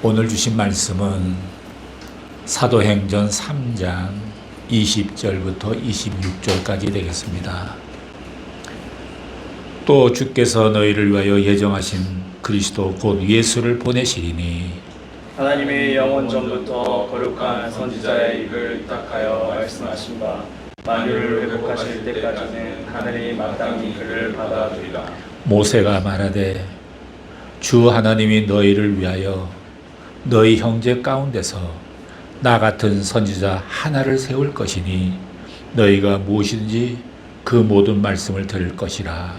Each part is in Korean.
오늘 주신 말씀은 사도행전 3장 20절부터 26절까지 되겠습니다. 또 주께서 너희를 위하여 예정하신 그리스도 곧 예수를 보내시리니 하나님의 영원 전부터 거룩한 선지자의 입을 위탁하여 말씀하신 바 만유를 회복하실 때까지는 하늘이 마땅히 그를 받아주리라. 모세가 말하되 주 하나님이 너희를 위하여 너희 형제 가운데서 나 같은 선지자 하나를 세울 것이니 너희가 무엇이든지 그 모든 말씀을 들을 것이라.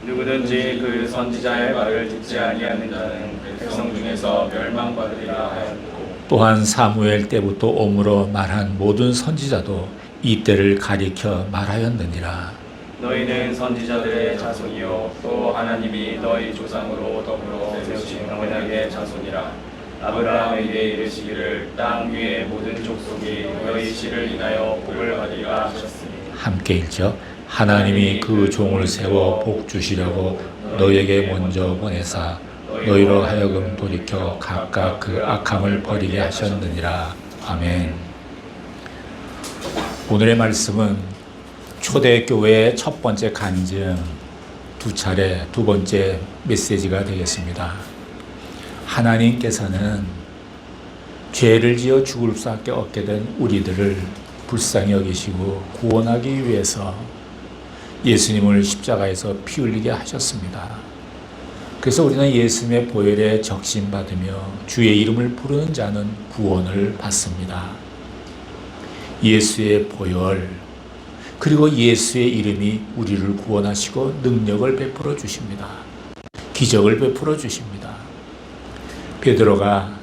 누구든지 그 선지자의 말을 듣지 아니하는 자는 백성 중에서 멸망받으리라 하였고, 또한 사무엘 때부터 오므로 말한 모든 선지자도 이 때를 가리켜 말하였느니라. 너희는 선지자들의 자손이요 또 하나님이 너희 조상으로 더불어 세우신 언약의 자손이라. 아브라함에게 이르시기를 땅 위의 모든 족속이 너희 씨를 인하여 복을 받으리라 하셨으니. 함께 읽죠. 하나님이 그 종을 세워 복 주시려고 너희에게 먼저 보내사 너희로 하여금 돌이켜 각각 그 악함을 버리게 하셨느니라. 아멘. 오늘의 말씀은 초대교회의 첫 번째 간증, 두 번째 메시지가 되겠습니다. 하나님께서는 죄를 지어 죽을 수밖에 없게 된 우리들을 불쌍히 여기시고 구원하기 위해서 예수님을 십자가에서 피 흘리게 하셨습니다. 그래서 우리는 예수님의 보혈에 적신받으며 주의 이름을 부르는 자는 구원을 받습니다. 예수의 보혈, 그리고 예수의 이름이 우리를 구원하시고 능력을 베풀어 주십니다. 기적을 베풀어 주십니다. 베드로가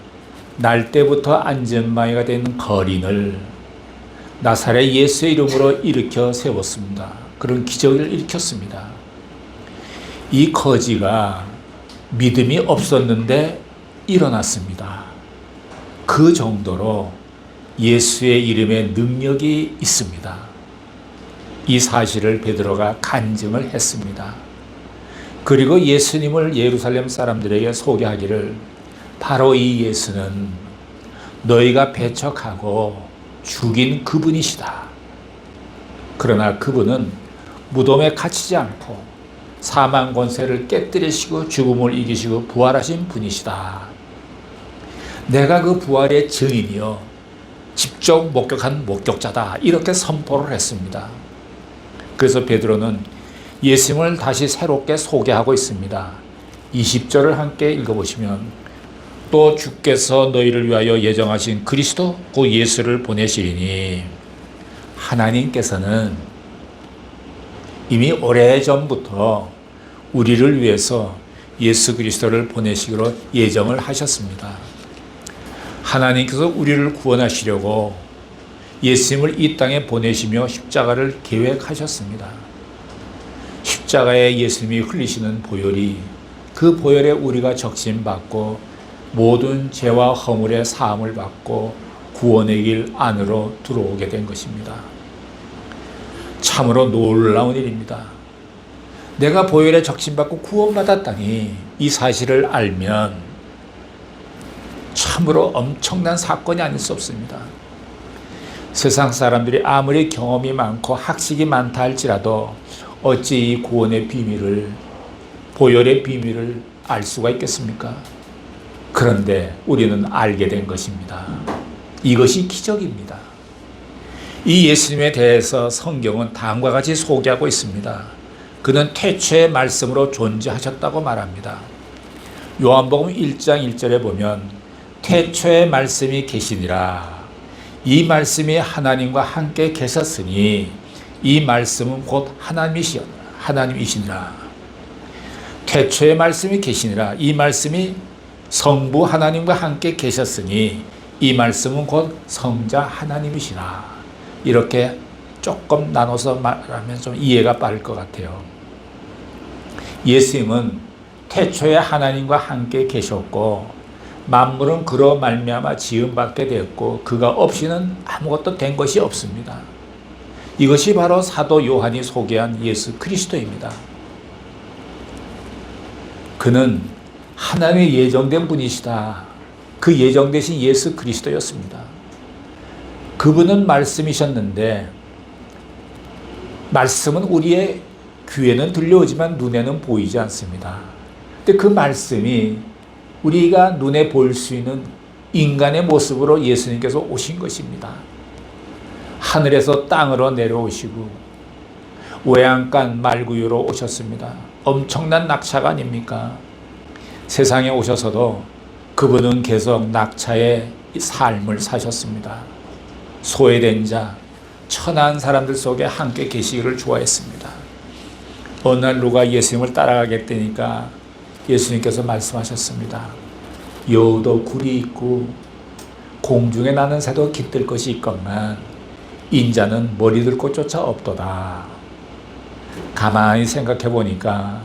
날 때부터 안전마이가 된 거린을 나사렛 예수의 이름으로 일으켜 세웠습니다. 그런 기적을 일으켰습니다. 이 거지가 믿음이 없었는데 일어났습니다. 그 정도로 예수의 이름에 능력이 있습니다. 이 사실을 베드로가 간증을 했습니다. 그리고 예수님을 예루살렘 사람들에게 소개하기를 바로 이 예수는 너희가 배척하고 죽인 그분이시다. 그러나 그분은 무덤에 갇히지 않고 사망 권세를 깨뜨리시고 죽음을 이기시고 부활하신 분이시다. 내가 그 부활의 증인이요 직접 목격한 목격자다. 이렇게 선포를 했습니다. 그래서 베드로는 예수님을 다시 새롭게 소개하고 있습니다. 20절을 함께 읽어보시면 또 주께서 너희를 위하여 예정하신 그리스도 그 예수를 보내시리니 하나님께서는 이미 오래전부터 우리를 위해서 예수 그리스도를 보내시기로 예정을 하셨습니다. 하나님께서 우리를 구원하시려고 예수님을 이 땅에 보내시며 십자가를 계획하셨습니다. 십자가에 예수님이 흘리시는 보혈이 그 보혈에 우리가 적신받고 모든 죄와 허물의 사함을 받고 구원의 길 안으로 들어오게 된 것입니다. 참으로 놀라운 일입니다. 내가 보혈에 적신받고 구원받았다니 이 사실을 알면 참으로 엄청난 사건이 아닐 수 없습니다. 세상 사람들이 아무리 경험이 많고 학식이 많다 할지라도 어찌 이 구원의 비밀을, 보혈의 비밀을 알 수가 있겠습니까? 그런데 우리는 알게 된 것입니다. 이것이 기적입니다. 이 예수님에 대해서 성경은 다음과 같이 소개하고 있습니다. 그는 태초의 말씀으로 존재하셨다고 말합니다. 요한복음 1장 1절에 보면 태초의 말씀이 계시니라. 이 말씀이 하나님과 함께 계셨으니 이 말씀은 곧 하나님이시니라. 태초의 말씀이 계시니라. 이 말씀이 성부 하나님과 함께 계셨으니 이 말씀은 곧 성자 하나님이시라. 이렇게 조금 나눠서 말하면 좀 이해가 빠를 것 같아요. 예수님은 태초에 하나님과 함께 계셨고 만물은 그로 말미암아 지음받게 되었고 그가 없이는 아무것도 된 것이 없습니다. 이것이 바로 사도 요한이 소개한 예수 그리스도입니다. 그는 하나님의 예정된 분이시다. 그 예정 되신 예수 그리스도였습니다. 그분은 말씀이셨는데 말씀은 우리의 귀에는 들려오지만 눈에는 보이지 않습니다. 근데 그 말씀이 우리가 눈에 볼 수 있는 인간의 모습으로 예수님께서 오신 것입니다. 하늘에서 땅으로 내려오시고 외양간 말구유로 오셨습니다. 엄청난 낙차가 아닙니까? 세상에 오셔서도 그분은 계속 낙차의 삶을 사셨습니다. 소외된 자, 천한 사람들 속에 함께 계시기를 좋아했습니다. 어느 날 누가 예수님을 따라가게 되니까 예수님께서 말씀하셨습니다. 여우도 굴이 있고 공중에 나는 새도 깃들 것이 있건만 인자는 머리 들 곳조차 없도다. 가만히 생각해 보니까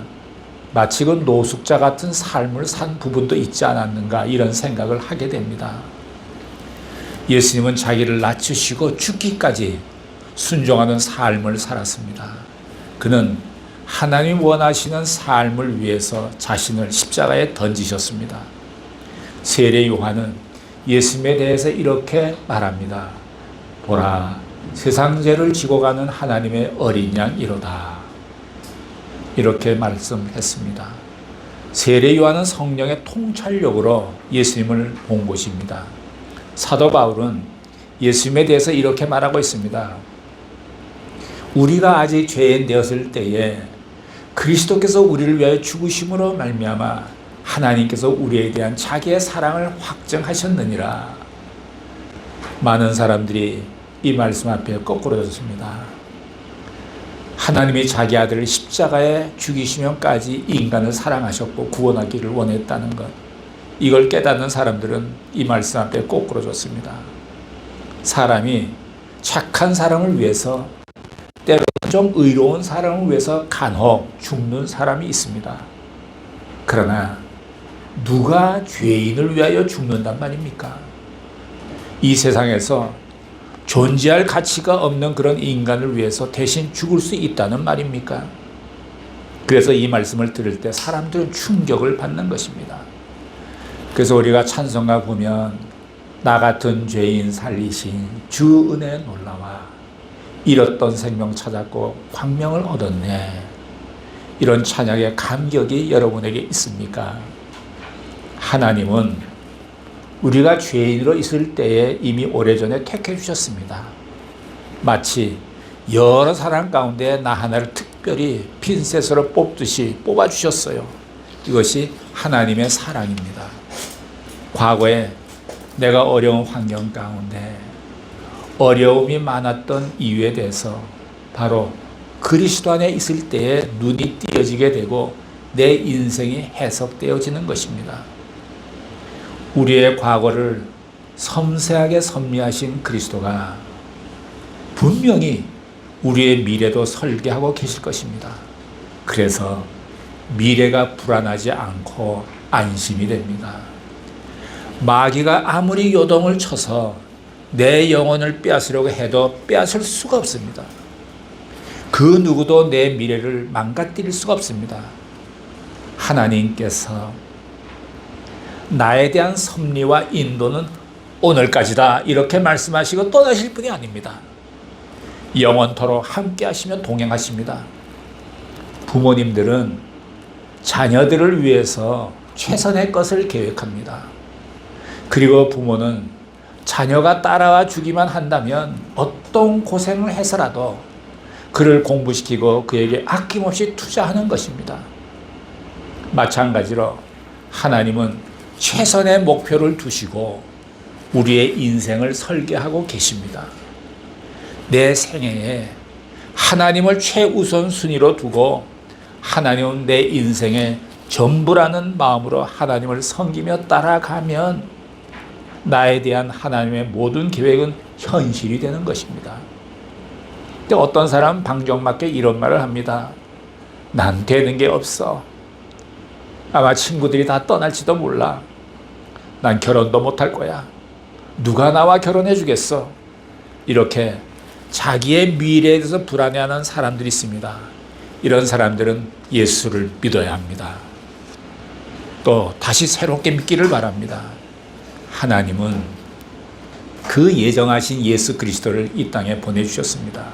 마치 그 노숙자 같은 삶을 산 부분도 있지 않았는가 이런 생각을 하게 됩니다. 예수님은 자기를 낮추시고 죽기까지 순종하는 삶을 살았습니다. 그는 하나님이 원하시는 삶을 위해서 자신을 십자가에 던지셨습니다. 세례 요한은 예수님에 대해서 이렇게 말합니다. 보라, 세상 죄를 지고 가는 하나님의 어린 양 이로다. 이렇게 말씀했습니다. 세례 요한은 성령의 통찰력으로 예수님을 본 것입니다. 사도 바울은 예수님에 대해서 이렇게 말하고 있습니다. 우리가 아직 죄인 되었을 때에 그리스도께서 우리를 위하여 죽으심으로 말미암아 하나님께서 우리에 대한 자기의 사랑을 확증하셨느니라. 많은 사람들이 이 말씀 앞에 거꾸러졌습니다. 하나님이 자기 아들을 십자가에 죽이시면까지 인간을 사랑하셨고 구원하기를 원했다는 것, 이걸 깨닫는 사람들은 이 말씀 앞에 거꾸러졌습니다. 사람이 착한 사람을 위해서, 때로는 좀 의로운 사람을 위해서 간혹 죽는 사람이 있습니다. 그러나 누가 죄인을 위하여 죽는단 말입니까? 이 세상에서 존재할 가치가 없는 그런 인간을 위해서 대신 죽을 수 있다는 말입니까? 그래서 이 말씀을 들을 때 사람들은 충격을 받는 것입니다. 그래서 우리가 찬송가 보면 나 같은 죄인 살리신 주 은혜 놀라와 잃었던 생명 찾았고 광명을 얻었네. 이런 찬양의 감격이 여러분에게 있습니까? 하나님은 우리가 죄인으로 있을 때에 이미 오래전에 택해 주셨습니다. 마치 여러 사람 가운데 나 하나를 특별히 핀셋으로 뽑듯이 뽑아 주셨어요. 이것이 하나님의 사랑입니다. 과거에 내가 어려운 환경 가운데 어려움이 많았던 이유에 대해서 바로 그리스도 안에 있을 때에 눈이 띄어지게 되고 내 인생이 해석되어지는 것입니다. 우리의 과거를 섬세하게 섭리하신 그리스도가 분명히 우리의 미래도 설계하고 계실 것입니다. 그래서 미래가 불안하지 않고 안심이 됩니다. 마귀가 아무리 요동을 쳐서 내 영혼을 빼앗으려고 해도 빼앗을 수가 없습니다. 그 누구도 내 미래를 망가뜨릴 수가 없습니다. 하나님께서 나에 대한 섭리와 인도는 오늘까지다 이렇게 말씀하시고 떠나실 분이 아닙니다. 영원토록 함께 하시며 동행하십니다. 부모님들은 자녀들을 위해서 최선의 것을 계획합니다. 그리고 부모는 자녀가 따라와 주기만 한다면 어떤 고생을 해서라도 그를 공부시키고 그에게 아낌없이 투자하는 것입니다. 마찬가지로 하나님은 최선의 목표를 두시고 우리의 인생을 설계하고 계십니다. 내 생애에 하나님을 최우선 순위로 두고 하나님은 내 인생의 전부라는 마음으로 하나님을 섬기며 따라가면 나에 대한 하나님의 모든 계획은 현실이 되는 것입니다. 근데 어떤 사람은 방정맞게 이런 말을 합니다. 난 되는 게 없어. 아마 친구들이 다 떠날지도 몰라. 난 결혼도 못할 거야. 누가 나와 결혼해 주겠어? 이렇게 자기의 미래에 대해서 불안해하는 사람들이 있습니다. 이런 사람들은 예수를 믿어야 합니다. 또 다시 새롭게 믿기를 바랍니다. 하나님은 그 예정하신 예수 그리스도를 이 땅에 보내주셨습니다.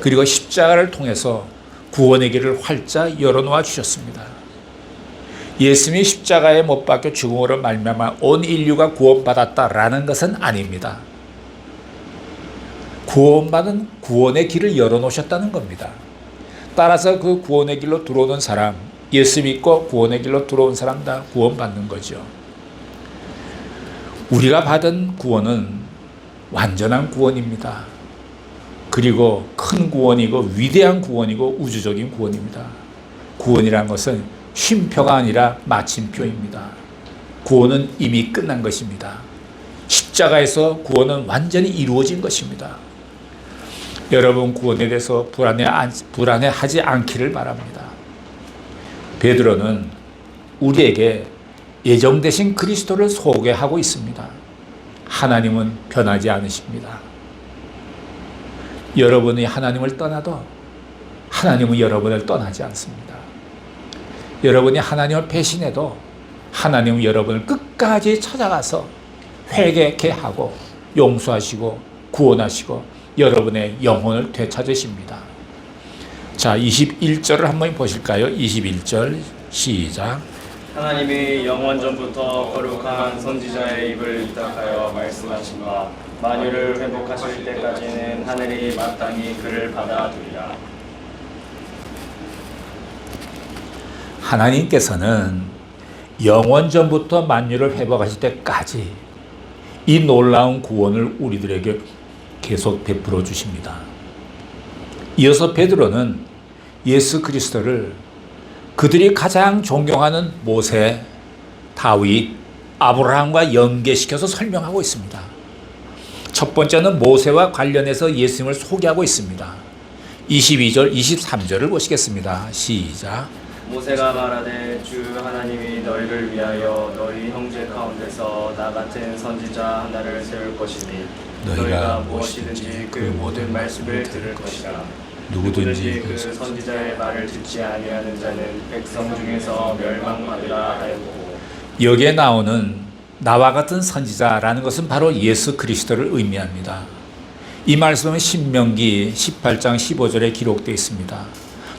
그리고 십자가를 통해서 구원의 길을 활짝 열어놓아 주셨습니다. 예수님이 십자가에 못 박혀 죽음으로 말미암아 온 인류가 구원받았다라는 것은 아닙니다. 구원받은 구원의 길을 열어놓으셨다는 겁니다. 따라서 그 구원의 길로 들어오는 사람, 예수 믿고 구원의 길로 들어온 사람 다 구원받는 거죠. 우리가 받은 구원은 완전한 구원입니다. 그리고 큰 구원이고 위대한 구원이고 우주적인 구원입니다. 구원이라는 것은 쉼표가 아니라 마침표입니다. 구원은 이미 끝난 것입니다. 십자가에서 구원은 완전히 이루어진 것입니다. 여러분 구원에 대해서 불안해하지 않기를 바랍니다. 베드로는 우리에게 예정되신 그리스도를 소개하고 있습니다. 하나님은 변하지 않으십니다. 여러분이 하나님을 떠나도 하나님은 여러분을 떠나지 않습니다. 여러분이 하나님을 배신해도 하나님은 여러분을 끝까지 찾아가서 회개케 하고 용서하시고 구원하시고 여러분의 영혼을 되찾으십니다. 자, 21절을 한번 보실까요? 21절 시작. 하나님이 영원전부터 거룩한 선지자의 입을 위탁하여 말씀하신 바 만유를 회복하실 때까지는 하늘이 마땅히 그를 받아두리라. 하나님께서는 영원전부터 만유를 회복하실 때까지 이 놀라운 구원을 우리들에게 계속 베풀어 주십니다. 이어서 베드로는 예수 그리스도를 그들이 가장 존경하는 모세, 다윗, 아브라함과 연계시켜서 설명하고 있습니다. 첫 번째는 모세와 관련해서 예수님을 소개하고 있습니다. 22절, 23절을 보시겠습니다. 시작. 모세가 말하되 주 하나님이 너희를 위하여 너희 형제 가운데서 나 같은 선지자 하나를 세울 것이니 너희가 무엇이든지 그 모든 말씀을 들을 것이라. 누구든지 그 선지자의 말을 듣지 아니하는 자는 백성 중에서 멸망받으라 하였고. 여기에 나오는 나와 같은 선지자라는 것은 바로 예수 그리스도를 의미합니다. 이 말씀은 신명기 18장 15절에 기록되어 있습니다.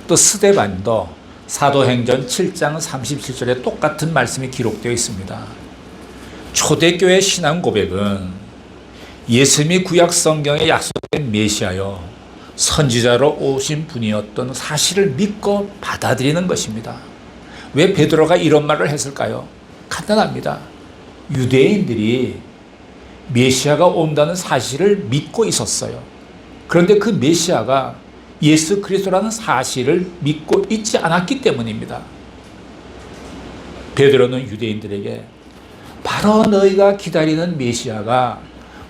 또 스데반도 사도행전 7장 37절에 똑같은 말씀이 기록되어 있습니다. 초대교회 신앙 고백은 예수님이 구약 성경에 약속된 메시아요 선지자로 오신 분이었던 사실을 믿고 받아들이는 것입니다. 왜 베드로가 이런 말을 했을까요? 간단합니다. 유대인들이 메시아가 온다는 사실을 믿고 있었어요. 그런데 그 메시아가 예수 그리스도라는 사실을 믿고 있지 않았기 때문입니다. 베드로는 유대인들에게 바로 너희가 기다리는 메시아가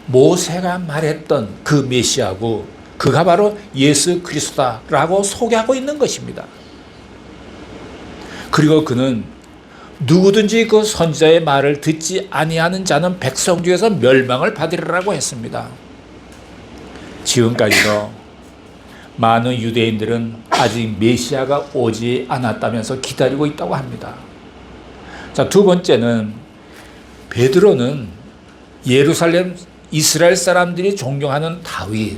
모세가 말했던 그 메시아고 그가 바로 예수 그리스도다라고 소개하고 있는 것입니다. 그리고 그는 누구든지 그 선지자의 말을 듣지 아니하는 자는 백성 중에서 멸망을 받으리라고 했습니다. 지금까지도 많은 유대인들은 아직 메시아가 오지 않았다면서 기다리고 있다고 합니다. 자, 두 번째는 베드로는 예루살렘 이스라엘 사람들이 존경하는 다윗,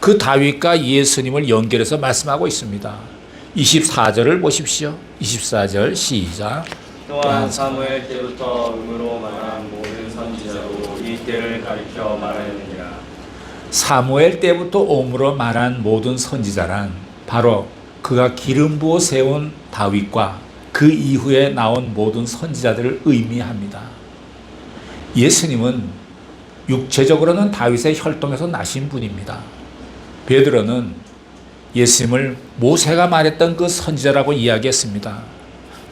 그 다윗과 예수님을 연결해서 말씀하고 있습니다. 24절을 보십시오. 24절 시작. 또한 사무엘 때부터 음으로 말한 모든 선지자도 이 때를 가리켜 말하였느니라. 사무엘 때부터 옴으로 말한 모든 선지자란 바로 그가 기름 부어 세운 다윗과 그 이후에 나온 모든 선지자들을 의미합니다. 예수님은 육체적으로는 다윗의 혈통에서 나신 분입니다. 베드로는 예수님을 모세가 말했던 그 선지자라고 이야기했습니다.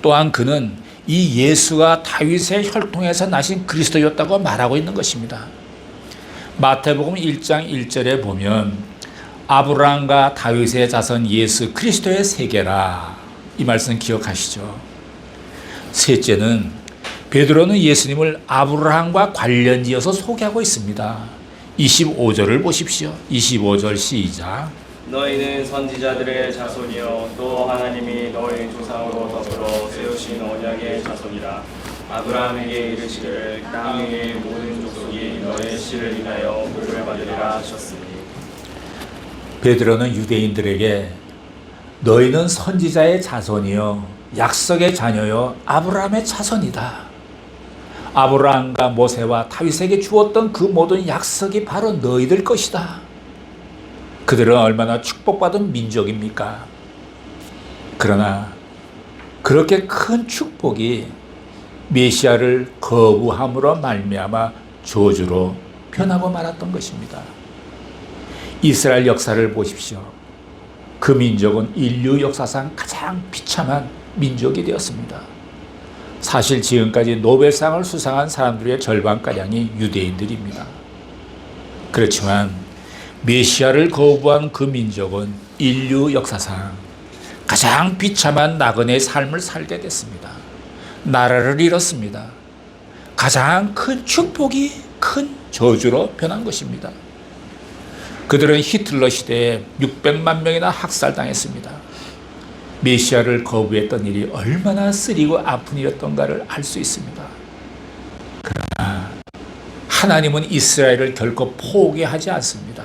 또한 그는 이 예수가 다윗의 혈통에서 나신 그리스도였다고 말하고 있는 것입니다. 마태복음 1장 1절에 보면 아브라함과 다윗의 자손 예수 그리스도의 세계라, 이 말씀 기억하시죠? 셋째는 베드로는 예수님을 아브라함과 관련지어서 소개하고 있습니다. 25절을 보십시오. 25절 시작. 너희는 선지자들의 자손이요 또 하나님이 너희 조상으로 더불어 세우신 언약의 자손이라. 아브라함에게 이르시기를 땅 위의 모든 족속이 너의 씨를 인하여 복을 받으리라 하셨으니. 베드로는 유대인들에게 너희는 선지자의 자손이요 약속의 자녀요 아브라함의 자손이다. 아브라함과 모세와 다윗에게 주었던 그 모든 약속이 바로 너희들 것이다. 그들은 얼마나 축복받은 민족입니까? 그러나 그렇게 큰 축복이 메시아를 거부함으로 말미암아 저주로 변하고 말았던 것입니다. 이스라엘 역사를 보십시오. 그 민족은 인류 역사상 가장 비참한 민족이 되었습니다. 사실 지금까지 노벨상을 수상한 사람들의 절반가량이 유대인들입니다. 그렇지만 메시아를 거부한 그 민족은 인류 역사상 가장 비참한 나그네의 삶을 살게 됐습니다. 나라를 잃었습니다. 가장 큰 축복이 큰 저주로 변한 것입니다. 그들은 히틀러 시대에 600만 명이나 학살당했습니다. 메시아를 거부했던 일이 얼마나 쓰리고 아픈 일이었던가를 알 수 있습니다. 그러나 하나님은 이스라엘을 결코 포기하지 않습니다.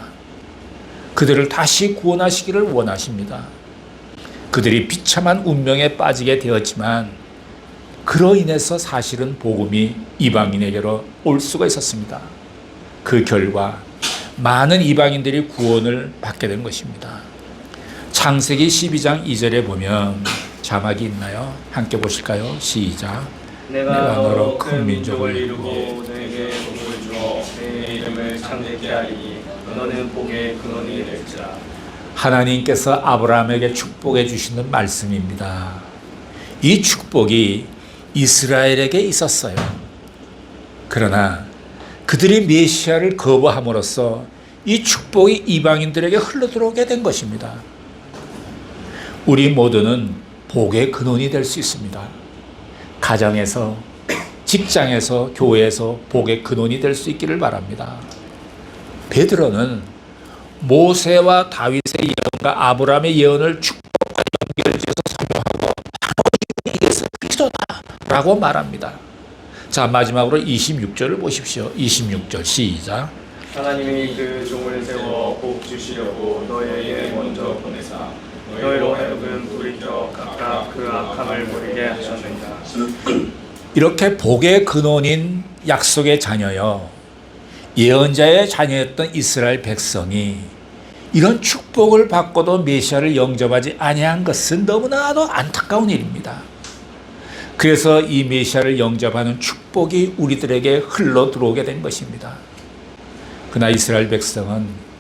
그들을 다시 구원하시기를 원하십니다. 그들이 비참한 운명에 빠지게 되었지만 그로 인해서 사실은 복음이 이방인에게로 올 수가 있었습니다. 그 결과 많은 이방인들이 구원을 받게 된 것입니다. 창세기 12장 2절에 보면 자막이 있나요? 함께 보실까요? 시작. 내가 너로 큰 민족을 이루고 너에게 복을 주어 내 이름을 창대케 하리니 너는 복의 근원이 될지라. 하나님께서 아브라함에게 축복해 주시는 말씀입니다. 이 축복이 이스라엘에게 있었어요. 그러나 그들이 메시아를 거부함으로써 이 축복이 이방인들에게 흘러들어오게 된 것입니다. 우리 모두는 복의 근원이 될 수 있습니다. 가정에서, 직장에서, 교회에서 복의 근원이 될 수 있기를 바랍니다. 베드로는 모세와 다윗의 예언과 아브라함의 예언을 축복과 연결지어서 설명하고 바로 예수 그리스도다라고 말합니다. 자, 마지막으로 26절을 보십시오. 26절 시작. 하나님이 그 종을 세워 복 주시려고 너희에게 먼저 보내사 너희로 하여금 돌이켜 각각 그 악함을 버리게 하셨느니라. 이렇게 복의 근원인 약속의 자녀여 예언자의 자녀였던 이스라엘 백성이 이런 축복을 받고도 메시아를 영접하지 아니한 것은 너무나도 안타까운 일입니다. 그래서 이 메시아를 영접하는 축복이 우리들에게 흘러 들어오게 된 것입니다. 그러나 이스라엘 백성은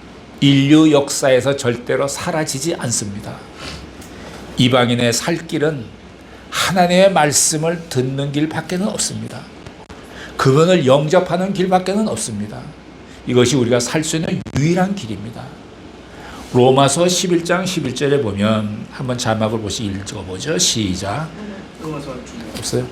인류 역사에서 절대로 사라지지 않습니다. 이방인의 살 길은 하나님의 말씀을 듣는 길밖에는 없습니다. 그분을 영접하는 길밖에는 없습니다. 이것이 우리가 살 수 있는 유일한 길입니다. 로마서 11장 11절에 보면 한번 자막을 보시 읽어보죠. 시작. 없어요?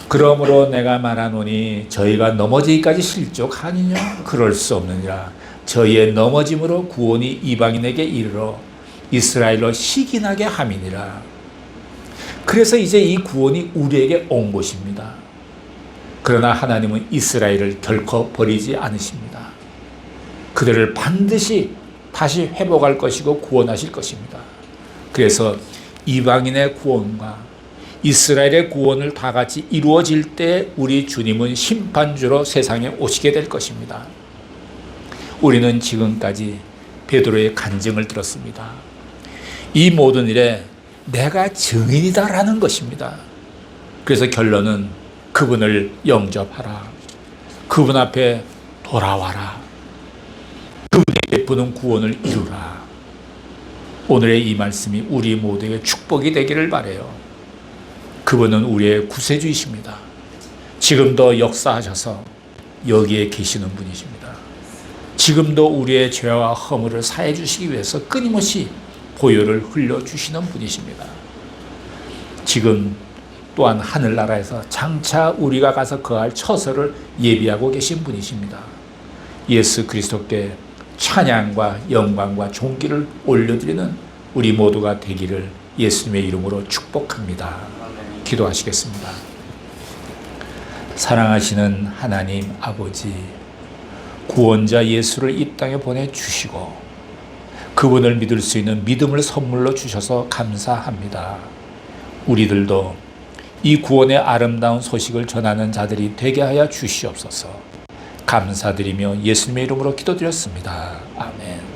그러므로 내가 말하노니 저희가 넘어지기까지 실족하니냐? 그럴 수 없느니라. 저희의 넘어짐으로 구원이 이방인에게 이르러 이스라엘로 시기나게 함이니라. 그래서 이제 이 구원이 우리에게 온 것입니다. 그러나 하나님은 이스라엘을 결코 버리지 않으십니다. 그들을 반드시 다시 회복할 것이고 구원하실 것입니다. 그래서 이방인의 구원과 이스라엘의 구원을 다 같이 이루어질 때 우리 주님은 심판주로 세상에 오시게 될 것입니다. 우리는 지금까지 베드로의 간증을 들었습니다. 이 모든 일에 내가 증인이다라는 것입니다. 그래서 결론은 그분을 영접하라. 그분 앞에 돌아와라. 그분이 베푸는 구원을 이루라. 오늘의 이 말씀이 우리 모두에게 축복이 되기를 바라요. 그분은 우리의 구세주이십니다. 지금도 역사하셔서 여기에 계시는 분이십니다. 지금도 우리의 죄와 허물을 사해 주시기 위해서 끊임없이 보혈을 흘려주시는 분이십니다. 지금 또한 하늘나라에서 장차 우리가 가서 거할 처소를 예비하고 계신 분이십니다. 예수 그리스도께 찬양과 영광과 존귀를 올려드리는 우리 모두가 되기를 예수님의 이름으로 축복합니다. 기도하시겠습니다. 사랑하시는 하나님 아버지, 구원자 예수를 이 땅에 보내주시고 그분을 믿을 수 있는 믿음을 선물로 주셔서 감사합니다. 우리들도 이 구원의 아름다운 소식을 전하는 자들이 되게 하여 주시옵소서. 감사드리며 예수님의 이름으로 기도드렸습니다. 아멘.